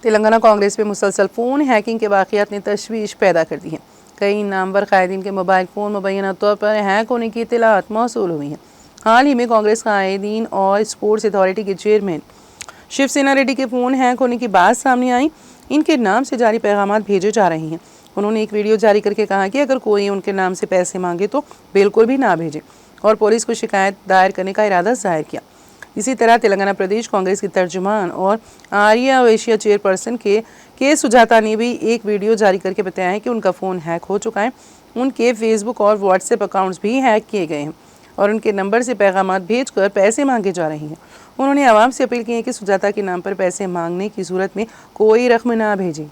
तेलंगाना कांग्रेस में मुसलसल phone hacking के वाक़यात ने तशवीश पैदा कर दी है। कई नामवर कायदीन के मोबाइल फ़ोन मुबैना तौर पर हैक होने की इत्तलात मौसूल हुई हैं। हाल ही में कांग्रेस कायदीन और स्पोर्ट्स अथॉरिटी के चेयरमैन शिवसेना रेड्डी के फ़ोन हैक होने की बात सामने आई। इनके नाम से जारी पैगाम भेजे जा रहे हैं। उन्होंने एक वीडियो जारी करके कहा कि अगर कोई उनके नाम से पैसे मांगे तो बिल्कुल भी ना भेजें और पुलिस को शिकायत दायर करने का इरादा जाहिर किया। इसी तरह तेलंगाना प्रदेश कांग्रेस की तर्जुमान और आर्या एशिया चेयरपर्सन के सुजाता ने भी एक वीडियो जारी करके बताया है कि उनका फ़ोन हैक हो चुका है। उनके फेसबुक और व्हाट्सएप अकाउंट्स भी हैक किए गए हैं और उनके नंबर से पैगाम भेजकर पैसे मांगे जा रहे हैं। उन्होंने आवाम से अपील की है कि सुजाता के नाम पर पैसे मांगने की सूरत में कोई रकम ना भेजें।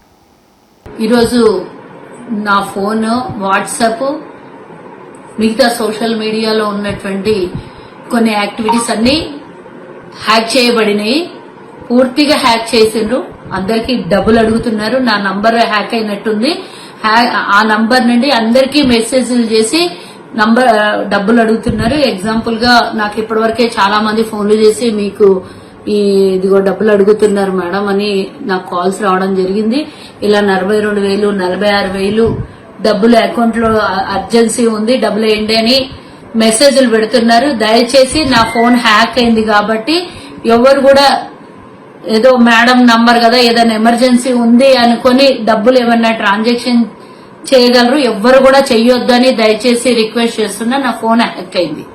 ना फोन वाट्साप मिगता सोशल मीडियाలో ఉన్నటువంటి కొన్ని యాక్టివిటీస్ అన్ని హ్యాక్ చేయబడినాయి. పూర్తిగా హ్యాక్ చేసిండ్రు. అందరికీ డబ్బులు అడుగుతున్నారు. నా నంబర్ హ్యాక్ అయినట్టుంది. ఆ నంబర్ నుండి అందరికీ మెసేజ్లు చేసి డబ్బులు అడుగుతున్నారు. ఎగ్జాంపుల్ గా నాకు ఇప్పటివరకే చాలా మంది ఫోన్లు చేసి మీకు ఇదిగో డబ్బులు అడుగుతున్నారు మేడం అని నాకు కాల్స్ రావడం జరిగింది. ఇలా 42,000 46,000 డబ్బులు అకౌంట్ లో అర్జెన్సీ ఉంది, డబ్బులు వేయండి అని మెసేజ్లు పెడుతున్నారు. దయచేసి నా ఫోన్ హ్యాక్ అయింది కాబట్టి ఎవరు కూడా ఏదో మేడం నంబర్ కదా ఏదైనా ఎమర్జెన్సీ ఉంది అనుకుని డబ్బులు ఏమన్నా ట్రాన్సాక్షన్ చేయగలరు. ఎవ్వరు కూడా చెయ్యొద్దని దయచేసి రిక్వెస్ట్ చేస్తున్నా. నా ఫోన్ హ్యాక్ అయింది.